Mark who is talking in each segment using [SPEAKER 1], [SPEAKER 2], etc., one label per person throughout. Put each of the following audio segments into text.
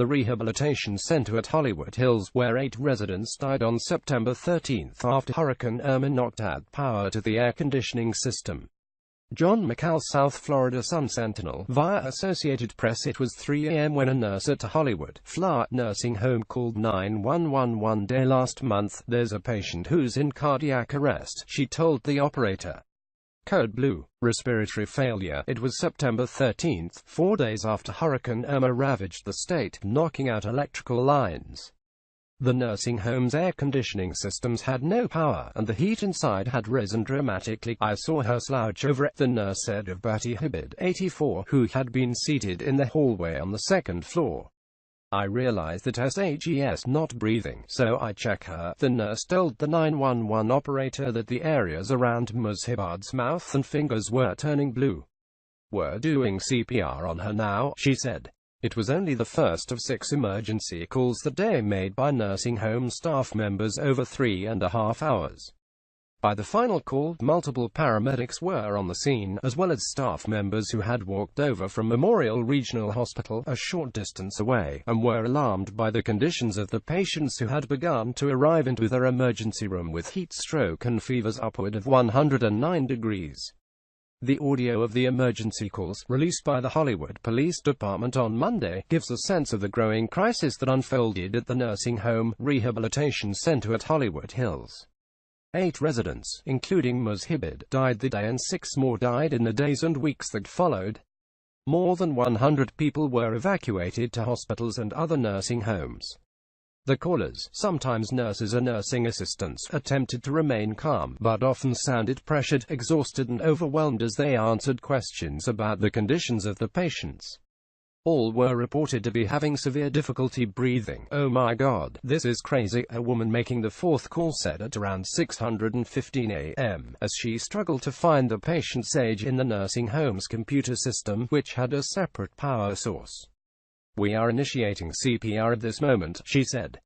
[SPEAKER 1] the rehabilitation center at Hollywood Hills, where 8 residents died on September 13 after Hurricane Irma knocked out power to the air conditioning system. John McCall, South Florida Sun-Sentinel. Via Associated Press, it was 3 a.m. when a nurse at a Hollywood, Florida nursing home called 911 one day last month. "There's a patient who's in cardiac arrest," she told the operator. Code Blue. Respiratory failure. It was September 13, 4 days after Hurricane Irma ravaged the state, knocking out electrical lines. The nursing home's air conditioning systems had no power, and the heat inside had risen dramatically. "I saw her slouch over it," the nurse said of Betty Hibbard, 84, who had been seated in the hallway on the second floor. "I realized that she's not breathing, so I check her." The nurse told the 911 operator that the areas around Ms. Hibbard's mouth and fingers were turning blue. "We're doing CPR on her now," she said. It was only the first of 6 emergency calls that day made by nursing home staff members over 3.5 hours. By the final call, multiple paramedics were on the scene, as well as staff members who had walked over from Memorial Regional Hospital, a short distance away, and were alarmed by the conditions of the patients who had begun to arrive into their emergency room with heat stroke and fevers upward of 109 degrees. The audio of the emergency calls, released by the Hollywood Police Department on Monday, gives a sense of the growing crisis that unfolded at the nursing home rehabilitation center at Hollywood Hills. 8 residents, including Ms. Hibbard, died the day and 6 more died in the days and weeks that followed. More than 100 people were evacuated to hospitals and other nursing homes. The callers, sometimes nurses or nursing assistants, attempted to remain calm, but often sounded pressured, exhausted and overwhelmed as they answered questions about the conditions of the patients. All were reported to be having severe difficulty breathing. "Oh my God, this is crazy," a woman making the 4th call said at around 6:15 a.m., as she struggled to find the patient's age in the nursing home's computer system, which had a separate power source. "We are initiating CPR at this moment," she said.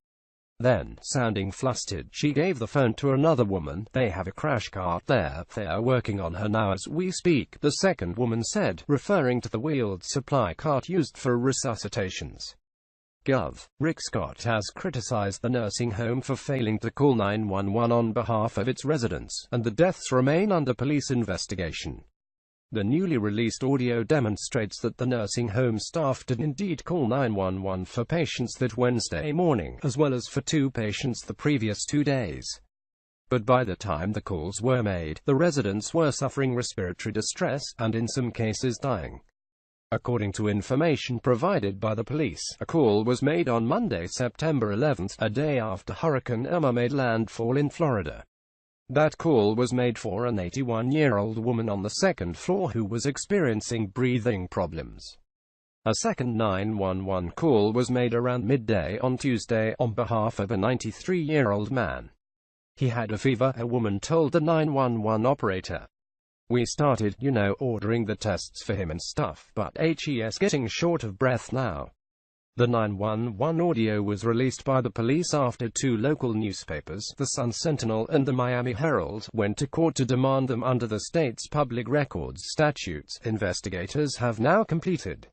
[SPEAKER 1] Then, sounding flustered, she gave the phone to another woman. "They have a crash cart there. They are working on her now as we speak," the second woman said, referring to the wheeled supply cart used for resuscitations. Gov. Rick Scott has criticized the nursing home for failing to call 911 on behalf of its residents, and the deaths remain under police investigation. The newly released audio demonstrates that the nursing home staff did indeed call 911 for patients that Wednesday morning, as well as for 2 patients the previous 2 days. But by the time the calls were made, the residents were suffering respiratory distress, and in some cases dying. According to information provided by the police, a call was made on Monday, September 11, a day after Hurricane Irma made landfall in Florida. That call was made for an 81-year-old woman on the second floor who was experiencing breathing problems. A second 911 call was made around midday on Tuesday, on behalf of a 93-year-old man. He had a fever, a woman told the 911 operator. "We started, ordering the tests for him and stuff, but he's getting short of breath now." The 911 audio was released by the police after 2 local newspapers, the Sun-Sentinel and the Miami Herald, went to court to demand them under the state's public records statutes. Investigators have now completed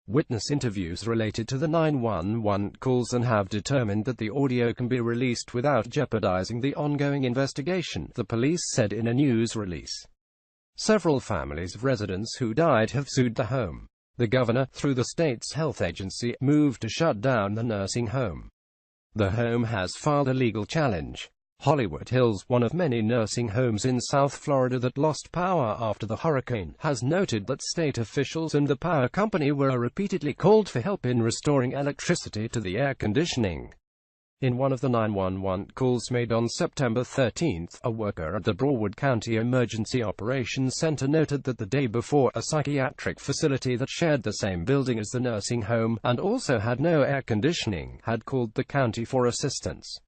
[SPEAKER 1] witness interviews related to the 911 calls and have determined that the audio can be released without jeopardizing the ongoing investigation, the police said in a news release. Several families of residents who died have sued the home. The governor, through the state's health agency, moved to shut down the nursing home. The home has filed a legal challenge. Hollywood Hills, one of many nursing homes in South Florida that lost power after the hurricane, has noted that state officials and the power company were repeatedly called for help in restoring electricity to the air conditioning. In one of the 911 calls made on September 13, a worker at the Broward County Emergency Operations Center noted that the day before, a psychiatric facility that shared the same building as the nursing home, and also had no air conditioning, had called the county for assistance.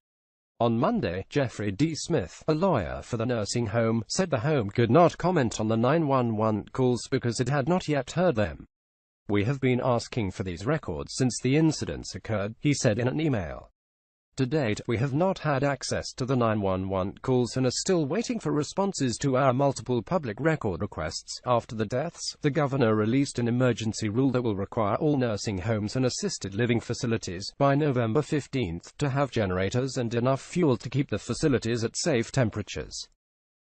[SPEAKER 1] On Monday, Jeffrey D. Smith, a lawyer for the nursing home, said the home could not comment on the 911 calls because it had not yet heard them. "We have been asking for these records since the incidents occurred," he said in an email. To date, we have not had access to the 911 calls and are still waiting for responses to our multiple public record requests. After the deaths, the governor released an emergency rule that will require all nursing homes and assisted living facilities, by November 15, to have generators and enough fuel to keep the facilities at safe temperatures.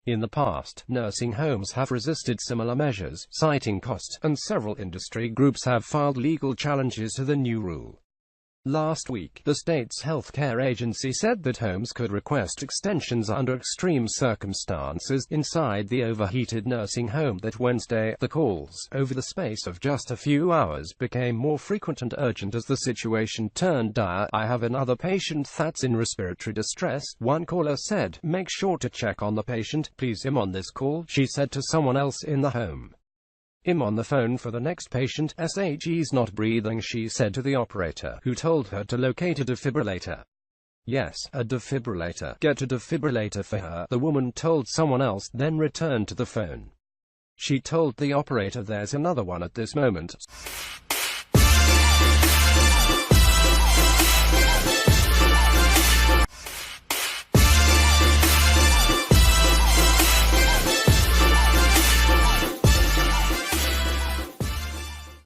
[SPEAKER 1] In the past, nursing homes have resisted similar measures, citing cost, and several industry groups have filed legal challenges to the new rule. Last week, the state's healthcare agency said that homes could request extensions under extreme circumstances inside the overheated nursing home. That Wednesday, the calls, over the space of just a few hours, became more frequent and urgent as the situation turned dire. "I have another patient that's in respiratory distress," one caller said. "Make sure to check on the patient, please. I'm on this call," she said to someone else in the home. "I'm on the phone for the next patient. He's not breathing," she said to the operator, who told her to locate a defibrillator. "Yes, a defibrillator. Get a defibrillator for her," the woman told someone else, then returned to the phone. She told the operator, "There's another one at this moment."